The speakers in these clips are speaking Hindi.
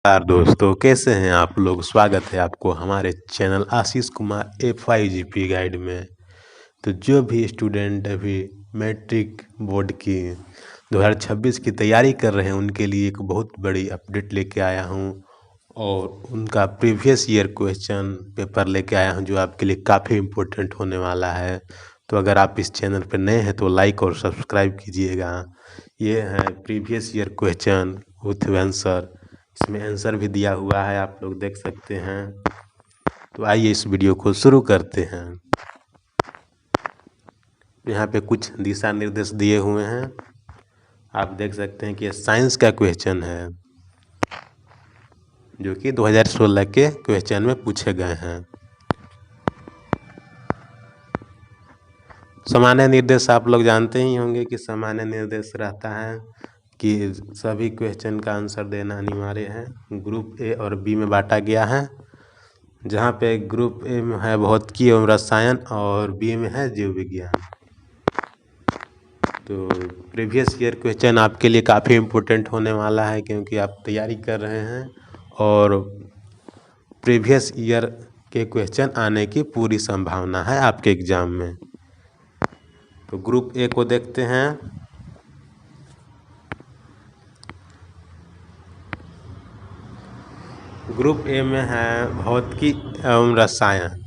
नमस्कार दोस्तों, कैसे हैं आप लोग। स्वागत है आपको हमारे channel Ashish Kumar FIGP guide में। तो जो भी स्टूडेंट अभी मैट्रिक बोर्ड की 2026 की तैयारी कर रहे हैं उनके लिए एक बहुत बड़ी अपडेट लेके आया हूं और उनका प्रीवियस ईयर क्वेश्चन पेपर लेके आया हूं जो आपके लिए काफ़ी इम्पोर्टेंट होने वाला है। तो अगर आप इस चैनल पर नए हैं तो लाइक और सब्सक्राइब कीजिएगा। ये है previous year question with answer. इसमें आंसर भी दिया हुआ है, आप लोग देख सकते हैं। तो आइए इस वीडियो को शुरू करते हैं। यहाँ पे कुछ दिशा निर्देश दिए हुए हैं, आप देख सकते हैं कि ये साइंस का क्वेश्चन है जो कि 2016 के क्वेश्चन में पूछे गए हैं। सामान्य निर्देश आप लोग जानते ही होंगे कि सामान्य निर्देश रहता है कि सभी क्वेश्चन का आंसर देना अनिवार्य है। ग्रुप ए और बी में बांटा गया है, जहाँ पे ग्रुप ए में है भौतिकी एवं रसायन और बी में है जीव विज्ञान। तो प्रीवियस ईयर क्वेश्चन आपके लिए काफ़ी इम्पोर्टेंट होने वाला है क्योंकि आप तैयारी कर रहे हैं और प्रीवियस ईयर के क्वेश्चन आने की पूरी संभावना है आपके एग्ज़ाम में। तो ग्रुप ए को देखते हैं। ग्रुप ए में है भौतिकी एवं रसायन।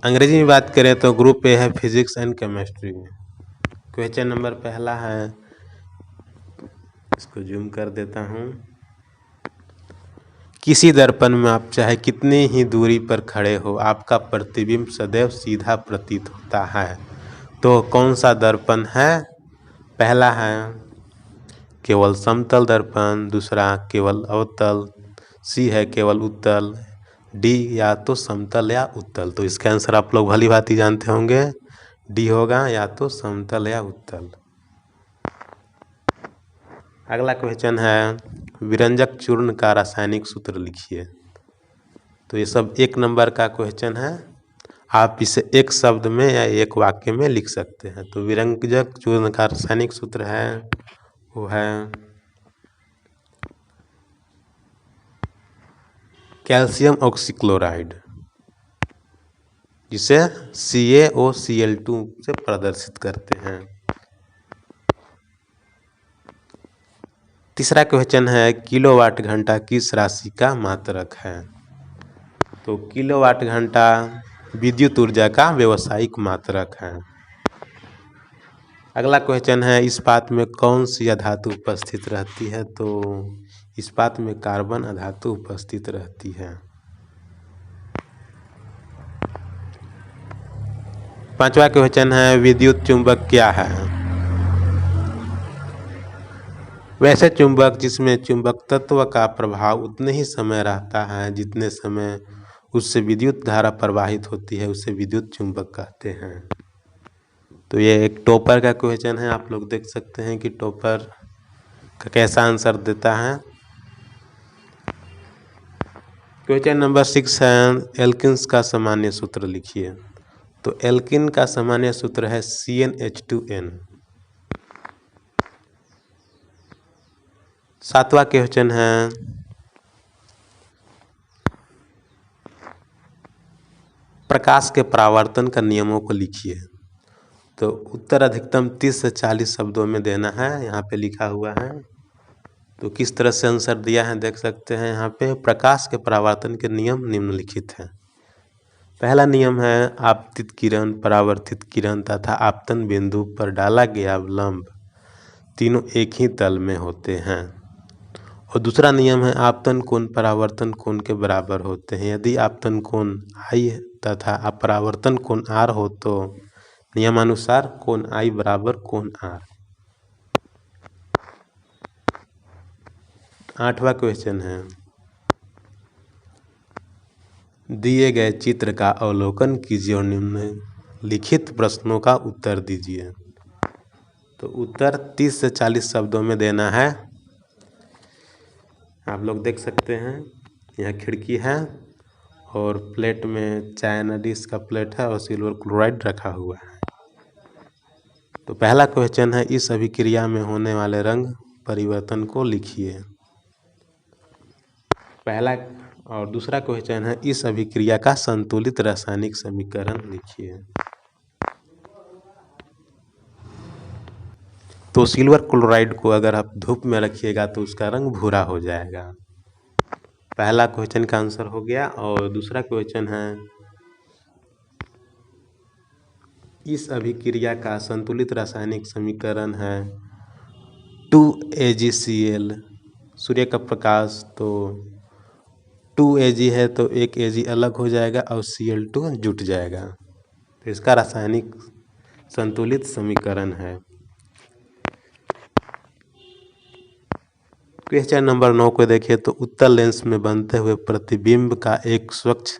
अंग्रेजी में बात करें तो ग्रुप ए है physics and chemistry. Question number पहला है, इसको जूम कर देता हूँ। किसी दर्पण में आप चाहे कितनी ही दूरी पर खड़े हो आपका प्रतिबिंब सदैव सीधा प्रतीत होता है। तो कौन सा दर्पण है? पहला है केवल समतल दर्पण, दूसरा केवल अवतल, सी है केवल उत्तल, डी या तो समतल या उत्तल। तो इसका आंसर आप लोग भली भांति जानते होंगे, डी होगा, या तो समतल या उत्तल। अगला क्वेश्चन है विरंजक चूर्ण का रासायनिक सूत्र लिखिए। तो ये सब 1 नंबर का क्वेश्चन है, आप इसे एक शब्द में या एक वाक्य में लिख सकते हैं। तो विरंजक चूर्ण का रासायनिक सूत्र है वो है कैल्शियम ऑक्सीक्लोराइड, जिसे CaOCl2 से प्रदर्शित करते हैं। तीसरा क्वेश्चन है किलोवाट घंटा किस राशि का मात्रक है। तो किलोवाट घंटा विद्युत ऊर्जा का व्यावसायिक मात्रक है। अगला क्वेश्चन है इस्पात में कौन सी अधातु उपस्थित रहती है। तो इस्पात में कार्बन अधातु उपस्थित रहती है। पांचवा क्वेश्चन है विद्युत चुंबक क्या है। वैसे चुंबक जिसमें चुंबक तत्व का प्रभाव उतने ही समय रहता है जितने समय उससे विद्युत धारा प्रवाहित होती है, उसे विद्युत चुंबक कहते हैं। तो ये एक टॉपर का क्वेश्चन है, आप लोग देख सकते हैं कि टॉपर का कैसा आंसर देता है। क्वेश्चन नंबर 6 है एल्किन्स का सामान्य सूत्र लिखिए। तो एल्किन का सामान्य सूत्र है CnH2n। सातवां क्वेश्चन है प्रकाश के परावर्तन का नियमों को लिखिए। तो उत्तर अधिकतम 30 से 40 शब्दों में देना है, यहाँ पे लिखा हुआ है। तो किस तरह से आंसर दिया है देख सकते हैं। यहाँ पे प्रकाश के परावर्तन के नियम निम्नलिखित हैं। पहला नियम है आपतित किरण, परावर्तित किरण तथा आपतन बिंदु पर डाला गया लंब तीनों एक ही तल में होते हैं। और दूसरा नियम है आपतन कोण परावर्तन कोण के बराबर होते हैं। यदि आपतन कोण I तथा अपरावर्तन कोण R हो तो नियमानुसार कोण I बराबर कोण R। 8वां क्वेश्चन है दिए गए चित्र का अवलोकन कीजिए और निम्नलिखित प्रश्नों का उत्तर दीजिए। तो उत्तर 30 से 40 शब्दों में देना है। आप लोग देख सकते हैं यह खिड़की है और प्लेट में चाइना डिश का प्लेट है और सिल्वर क्लोराइड रखा हुआ है। तो पहला क्वेश्चन है इस अभिक्रिया में होने वाले रंग परिवर्तन को लिखिए। पहला और दूसरा क्वेश्चन है, इस अभिक्रिया का संतुलित रासायनिक समीकरण लिखिए। तो सिल्वर क्लोराइड को अगर आप धूप में रखिएगा तो उसका रंग भूरा हो जाएगा। पहला क्वेश्चन का आंसर हो गया। और दूसरा क्वेश्चन है, इस अभिक्रिया का संतुलित रासायनिक समीकरण है 2AgCl। सूर्य का प्रकाश, तो 2Ag है तो एक Ag अलग हो जाएगा और Cl2 जुट जाएगा। तो इसका रासायनिक संतुलित समीकरण है। क्वेश्चन नंबर 9 को देखिए तो उत्तल लेंस में बनते हुए प्रतिबिंब का एक स्वच्छ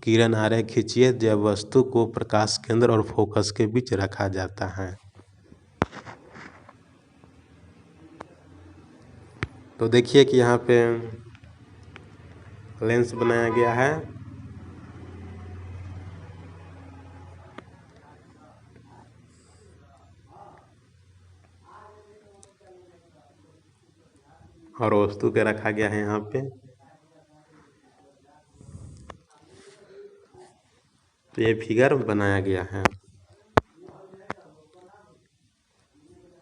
किरण आरेख खींचिए जब वस्तु को प्रकाश केंद्र और फोकस के बीच रखा जाता है। तो देखिए कि यहाँ पे लेंस बनाया गया है। और वस्तु के रखा गया है यहाँ पे। तो ये फिगर बनाया गया है।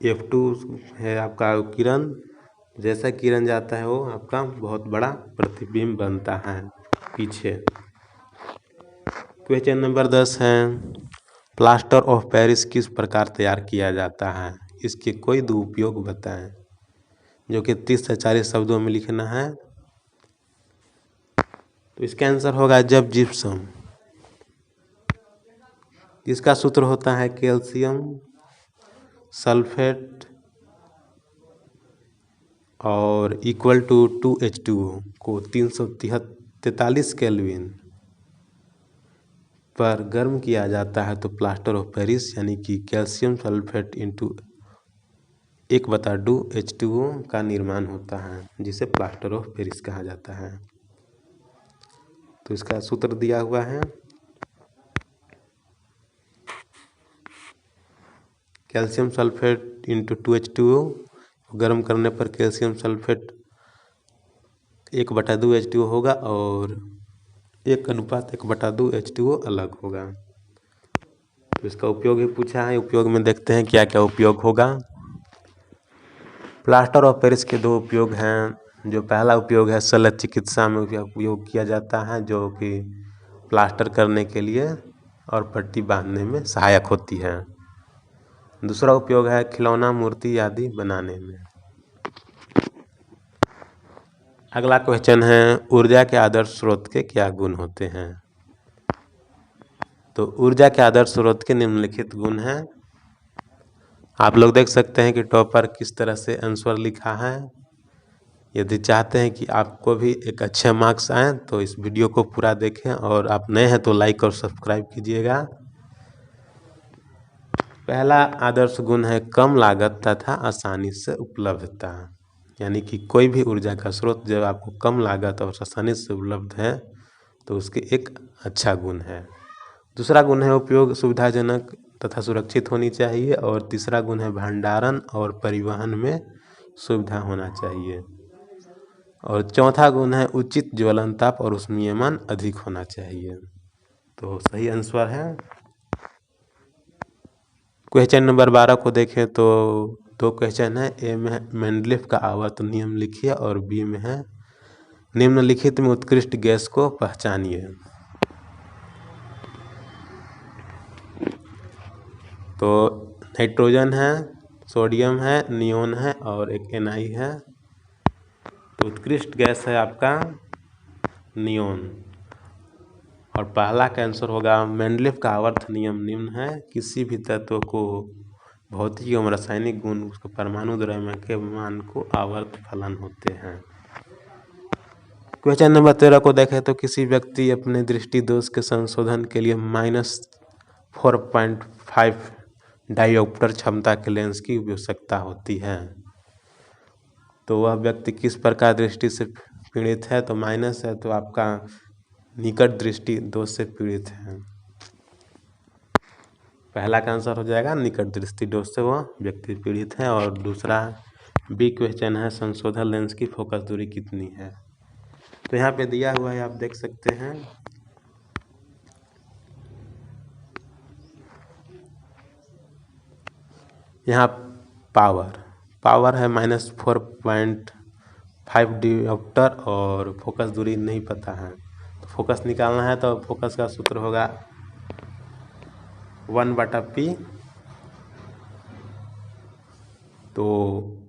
F2 है आपका किरण, जैसा किरण जाता है वो आपका बहुत बड़ा प्रतिबिंब बनता है पीछे। क्वेश्चन नंबर 10 है, प्लास्टर ऑफ पेरिस किस प्रकार तैयार किया जाता है? इसके कोई दो उपयोग बताएं। जो कि 30 से 40 शब्दों में लिखना है। तो इसका आंसर होगा जब जिप्सम। इसका सूत्र होता है कैल्शियम सल्फेट और इक्वल टू 2H2O को 343 केल्विन पर गर्म किया जाता है तो प्लास्टर ऑफ पेरिस यानी कि कैल्शियम सल्फेट इंटू 1/2 H2O का निर्माण होता है, जिसे प्लास्टर ऑफ पेरिस कहा जाता है। तो इसका सूत्र दिया हुआ है, कैल्शियम सल्फेट इंटू 2H2O। गर्म करने पर कैल्शियम सल्फेट 1/2 H2O होगा और 1:1/2 H2O अलग होगा। तो इसका उपयोग ही पूछा है। उपयोग में देखते हैं क्या क्या उपयोग होगा। प्लास्टर ऑफ पेरिस के दो उपयोग हैं। जो पहला उपयोग है शल्य चिकित्सा में उपयोग किया जाता है, जो कि प्लास्टर करने के लिए और पट्टी बांधने में सहायक होती है। दूसरा उपयोग है खिलौना, मूर्ति आदि बनाने में। अगला क्वेश्चन है, ऊर्जा के आदर्श स्रोत के क्या गुण होते हैं? तो ऊर्जा के आदर्श स्रोत के निम्नलिखित गुण हैं। आप लोग देख सकते हैं कि टॉपर किस तरह से आंसर लिखा है। यदि चाहते हैं कि आपको भी एक अच्छे मार्क्स आए तो इस वीडियो को पूरा देखें, और आप नए हैं तो लाइक और सब्सक्राइब कीजिएगा। पहला आदर्श गुण है कम लागत तथा आसानी से उपलब्धता, यानी कि कोई भी ऊर्जा का स्रोत जब आपको कम लागत और आसानी से उपलब्ध है तो उसके एक अच्छा गुण है। दूसरा गुण है उपयोग सुविधाजनक तथा सुरक्षित होनी चाहिए। और तीसरा गुण है भंडारण और परिवहन में सुविधा होना चाहिए। और चौथा गुण है उचित ज्वलन ताप और ऊष्मीयमान अधिक होना चाहिए। तो सही आंसर है। क्वेश्चन नंबर 12 को देखें तो दो क्वेश्चन है। ए में मेंडलीफ का आवर्त नियम लिखिए और बी में है निम्नलिखित में उत्कृष्ट गैस को पहचानिए। तो नाइट्रोजन है, सोडियम है, नियोन है और एक Na है। तो उत्कृष्ट गैस है आपका नियोन। और पहला का आंसर होगा मेंडलीफ का आवर्त नियम निम्न है, किसी भी तत्व को भौतिक एवं रासायनिक गुण उसके परमाणु द्रव्यमान के मान को आवर्त फलन होते हैं। क्वेश्चन नंबर 13 को देखें तो किसी व्यक्ति अपने दृष्टि दोष के संशोधन के लिए -4.5 डायोप्टर क्षमता के लेंस की आवश्यकता होती है। तो वह व्यक्ति किस प्रकार दृष्टि से पीड़ित है? तो माइनस है तो आपका निकट दृष्टि दोष से पीड़ित है। पहला का आंसर हो जाएगा निकट दृष्टि दोष से वह व्यक्ति पीड़ित है। और दूसरा बी क्वेश्चन है संशोधन लेंस की फोकस दूरी कितनी है? तो यहाँ पे दिया हुआ है, आप देख सकते हैं। यहाँ पावर है -4.5 डियोप्टर और फोकस दूरी नहीं पता है। तो फोकस निकालना है तो फोकस का सूत्र होगा 1/p। तो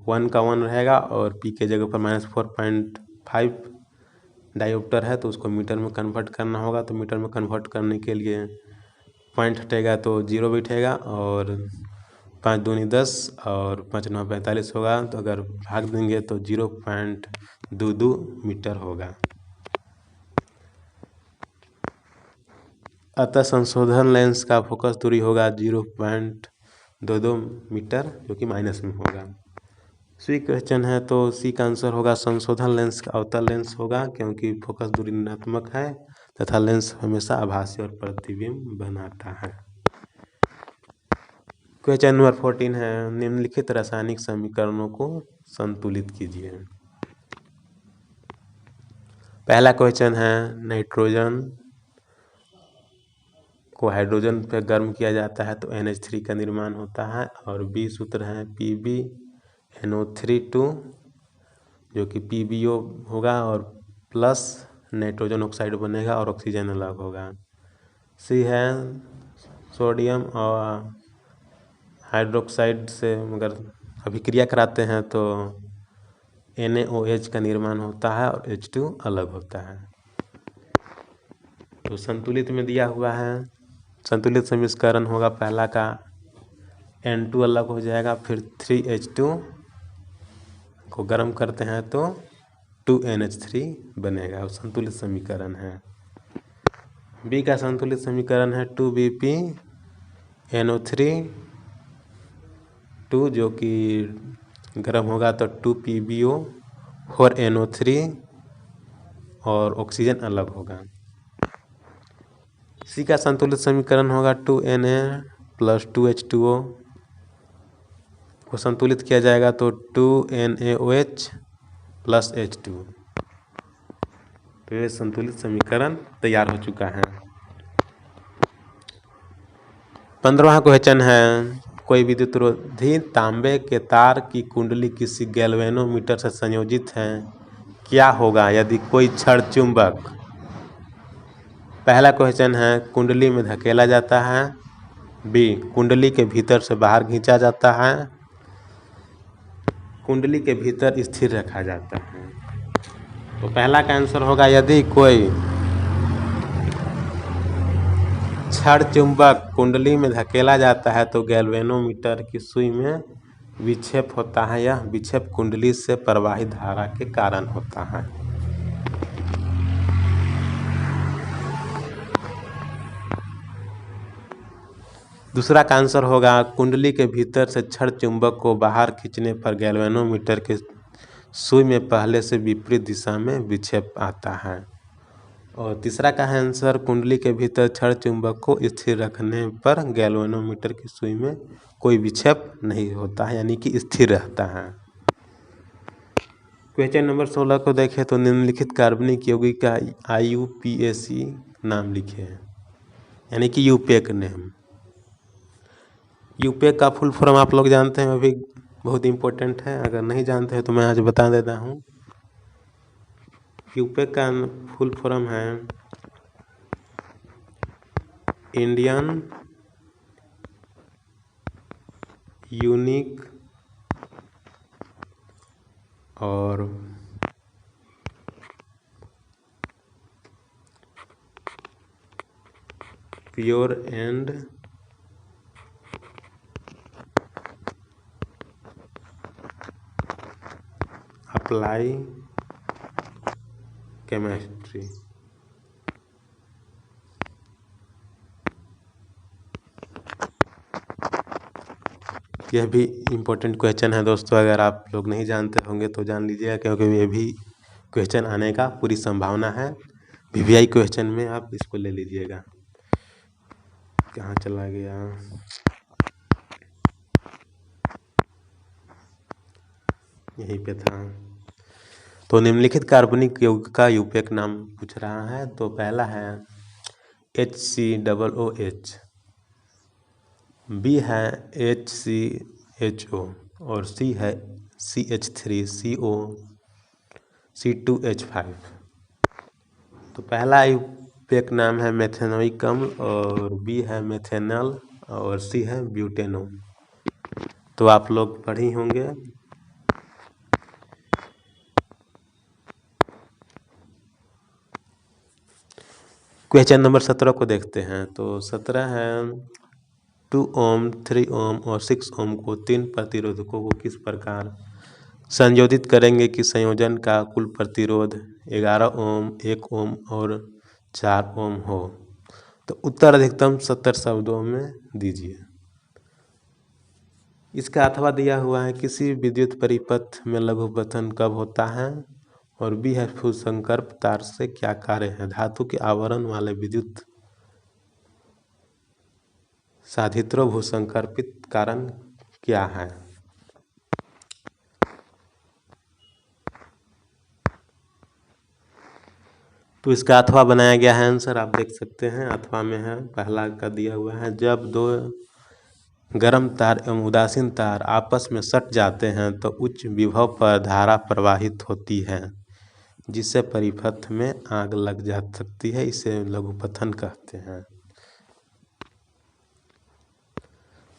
1 का 1 रहेगा और p के जगह पर -4.5 डायोप्टर है तो उसको मीटर में कन्वर्ट करना होगा। तो मीटर में कन्वर्ट करने के लिए पॉइंट हटेगा तो 0 बैठेगा और 5 दूनी 10 और 5 9 45 होगा। तो अगर भाग देंगे तो 0.22 मीटर होगा। अतः संशोधन लेंस का फोकस दूरी होगा 0.22 मीटर, जो कि माइनस में होगा। सी क्वेश्चन है तो सी का आंसर होगा संशोधन लेंस का अवतल लेंस होगा, क्योंकि फोकस दूरी ऋणात्मक है तथा लेंस हमेशा आभासी और प्रतिबिंब बनाता है। क्वेश्चन नंबर 14 है, निम्नलिखित रासायनिक समीकरणों को संतुलित कीजिए। पहला क्वेश्चन है, नाइट्रोजन को हाइड्रोजन पर गर्म किया जाता है तो NH3 का निर्माण होता है। और बी सूत्र है PbNO3 जो कि PbO होगा और प्लस नाइट्रोजन ऑक्साइड बनेगा और ऑक्सीजन अलग होगा। सी है सोडियम और हाइड्रोक्साइड से अगर अभिक्रिया कराते हैं तो NaOH का निर्माण होता है और H2 अलग होता है। तो संतुलित में दिया हुआ है, संतुलित समीकरण होगा पहला का N2 अलग हो जाएगा, फिर 3H2 को गर्म करते हैं तो 2NH3 बनेगा, वो संतुलित समीकरण है। बी का संतुलित समीकरण है 2BpNO3 जो कि गर्म होगा तो 2PbO 4NO3 और ऑक्सीजन अलग होगा। सी का संतुलित समीकरण होगा 2Na + 2H2O को संतुलित किया जाएगा तो 2NaOH + H2। तो ये संतुलित समीकरण तैयार हो चुका है। 15वां क्वेश्चन है, कोई विद्युतरोधी तांबे के तार की कुंडली किसी गैल्वेनोमीटर से संयोजित है, क्या होगा यदि कोई छड़ चुंबक। पहला क्वेश्चन है, कुंडली में धकेला जाता है। बी, कुंडली के भीतर से बाहर खींचा जाता है। कुंडली के भीतर स्थिर रखा जाता है। तो पहला का आंसर होगा यदि कोई छड़ चुंबक कुंडली में धकेला जाता है तो गैल्वेनोमीटर की सुई में विक्षेप होता है। यह विक्षेप कुंडली से प्रवाहित धारा के कारण होता है। दूसरा का आंसर होगा, कुंडली के भीतर से छड़ चुंबक को बाहर खींचने पर गैल्वेनोमीटर के सुई में पहले से विपरीत दिशा में विक्षेप आता है। और तीसरा का आंसर, कुंडली के भीतर छड़ चुंबक को स्थिर रखने पर गैल्वेनोमीटर की सुई में कोई विक्षेप नहीं होता है, यानी कि स्थिर रहता है। क्वेश्चन नंबर 16 को देखें तो निम्नलिखित कार्बनिक यौगिक का IUPAC नाम लिखे, यानी कि यूपेक नेम। यूपेक का फुल फॉर्म आप लोग जानते हैं, अभी बहुत इम्पोर्टेंट है, अगर नहीं जानते हैं तो मैं आज बता देता हूँ। यूपेक का फुल फॉर्म है इंडियन यूनिक और प्योर एंड अप्लाई केमिस्ट्री। यह भी इम्पोर्टेंट क्वेश्चन है दोस्तों, अगर आप लोग नहीं जानते होंगे तो जान लीजिएगा, क्योंकि ये भी क्वेश्चन आने का पूरी संभावना है। VVI क्वेश्चन में आप इसको ले लीजिएगा। कहाँ चला गया, यहीं पे था। तो निम्नलिखित कार्बनिक यौगिक का यूपेक नाम पूछ रहा है। तो पहला है HCOOH, बी है HCHO और सी है CH3CO C2H5। तो पहला यूपेक नाम है मेथेनोइक अम्ल और बी है मेथेनॉल और सी है ब्यूटेनॉल। तो आप लोग पढ़ी होंगे। क्वेश्चन नंबर 17 को देखते हैं। तो 17 है 2 ओम, 3 ओम और 6 ओम को 3 प्रतिरोधकों को किस प्रकार संयोजित करेंगे कि संयोजन का कुल प्रतिरोध 11 ओम, 1 ओम और 4 ओम हो। तो उत्तर अधिकतम 70 शब्दों में दीजिए। इसका अथवा दिया हुआ है किसी विद्युत परिपथ में लघुपथन कब होता है, और बी है भूसंकर्प तार से क्या कार्य है। धातु के आवरण वाले विद्युत साधित्रों भूसंकर्पित कारण क्या है। तो इसका अथवा बनाया गया है, आंसर आप देख सकते हैं। अथवा में है पहला का दिया हुआ है, जब दो गर्म तार एवं उदासीन तार आपस में सट जाते हैं तो उच्च विभव पर धारा प्रवाहित होती है जिससे परिपथ में आग लग जा सकती है, इसे लघुपथन कहते हैं।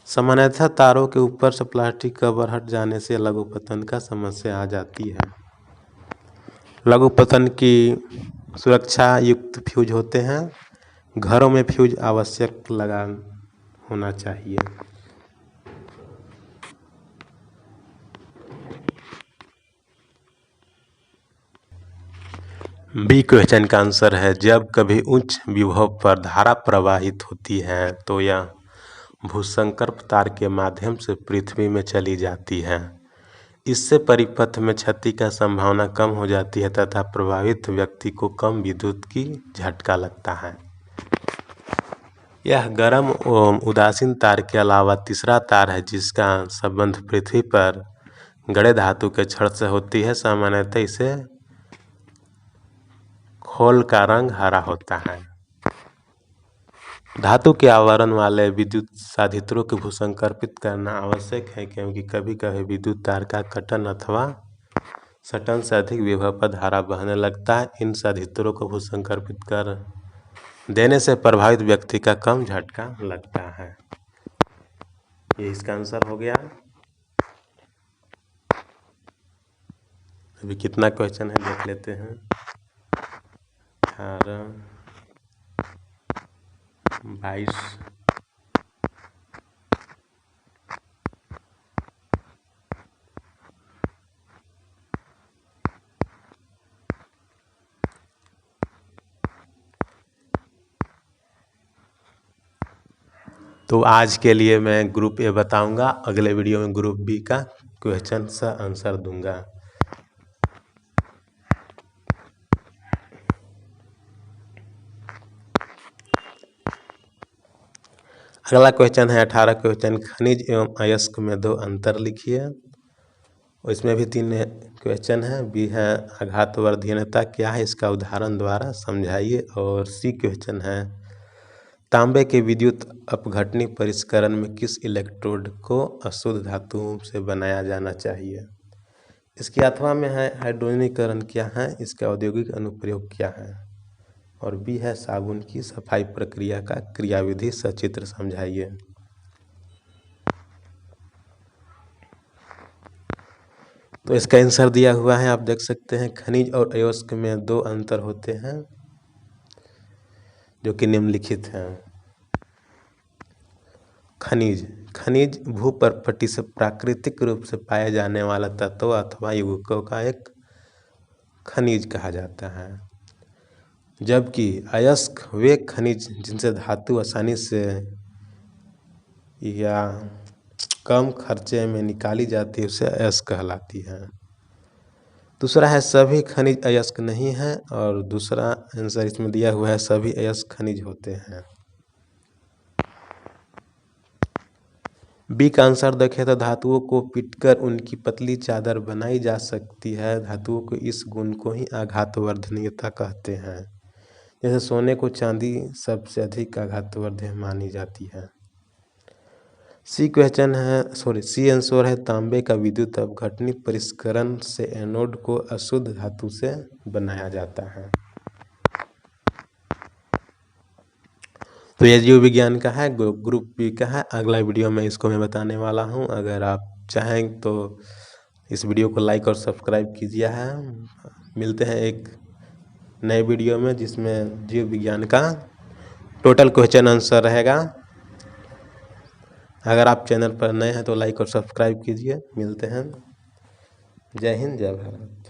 सामान्यतः तारों के ऊपर से प्लास्टिक कवर हट जाने से लघुपथन का समस्या आ जाती है। लघुपथन की सुरक्षा युक्त फ्यूज होते हैं। घरों में फ्यूज आवश्यक लगा होना चाहिए। बी क्वेश्चन का आंसर है, जब कभी उच्च विभव पर धारा प्रवाहित होती है तो यह भूसंकर्प तार के माध्यम से पृथ्वी में चली जाती है। इससे परिपथ में क्षति का संभावना कम हो जाती है तथा प्रभावित व्यक्ति को कम विद्युत की झटका लगता है। यह गर्म एवं उदासीन तार के अलावा तीसरा तार है जिसका संबंध पृथ्वी पर गड़े धातु के छड़ से होती है। सामान्यतः इसे खोल का रंग हरा होता है। धातु के आवरण वाले विद्युत साधित्रों को भूसंकर्पित करना आवश्यक है क्योंकि कभी कभी विद्युत तार का कटन अथवा सटन से अधिक विभव पर धारा बहने लगता है। इन साधित्रों को भूसंकर्पित कर देने से प्रभावित व्यक्ति का कम झटका लगता है। ये इसका आंसर हो गया। अभी कितना क्वेश्चन है देख लेते हैं। 18, 22, तो आज के लिए मैं ग्रुप ए बताऊंगा, अगले वीडियो में ग्रुप बी का क्वेश्चन का आंसर दूंगा। अगला क्वेश्चन है 18 क्वेश्चन, खनिज एवं अयस्क में दो अंतर लिखिए। और इसमें भी 3 क्वेश्चन है। बी है आघातवर्धीयता क्या है, इसका उदाहरण द्वारा समझाइए। और सी क्वेश्चन है तांबे के विद्युत अपघटनी परिष्करण में किस इलेक्ट्रोड को अशुद्ध धातुओं से बनाया जाना चाहिए। इसके अथवा में है हाइड्रोजनीकरण क्या है, इसका औद्योगिक अनुप्रयोग क्या है। और बी है साबुन की सफाई प्रक्रिया का क्रियाविधि सचित्र समझाइए। तो इसका आंसर दिया हुआ है, आप देख सकते हैं। खनिज और अयस्क में 2 अंतर होते हैं जो कि निम्नलिखित हैं। खनिज भूपर्पटी से प्राकृतिक रूप से पाए जाने वाला तत्व अथवा यौगिकों का एक खनिज कहा जाता है, जबकि अयस्क वे खनिज जिनसे धातु आसानी से या कम खर्चे में निकाली जाती है उसे अयस्क कहलाती है। दूसरा है सभी खनिज अयस्क नहीं है, और दूसरा आंसर इसमें दिया हुआ है सभी अयस्क खनिज होते हैं। बी का आंसर देखें तो धातुओं को पीटकर उनकी पतली चादर बनाई जा सकती है। धातुओं को इस गुण को ही आघातवर्धनीयता कहते हैं। जैसे सोने को चांदी सबसे अधिक आघातवर्धक मानी जाती है। सी आंसर है तांबे का विद्युत अपघटनी परिष्करण से एनोड को अशुद्ध धातु से बनाया जाता है। तो ये जीव विज्ञान का है, ग्रुप बी का है। अगला वीडियो में इसको मैं बताने वाला हूँ। अगर आप चाहें तो इस वीडियो को लाइक और सब्सक्राइब कीजिए है। मिलते हैं एक नए वीडियो में जिसमें जीव विज्ञान का टोटल क्वेश्चन आंसर रहेगा। अगर आप चैनल पर नए हैं तो लाइक और सब्सक्राइब कीजिए। मिलते हैं। जय हिंद, जय भारत।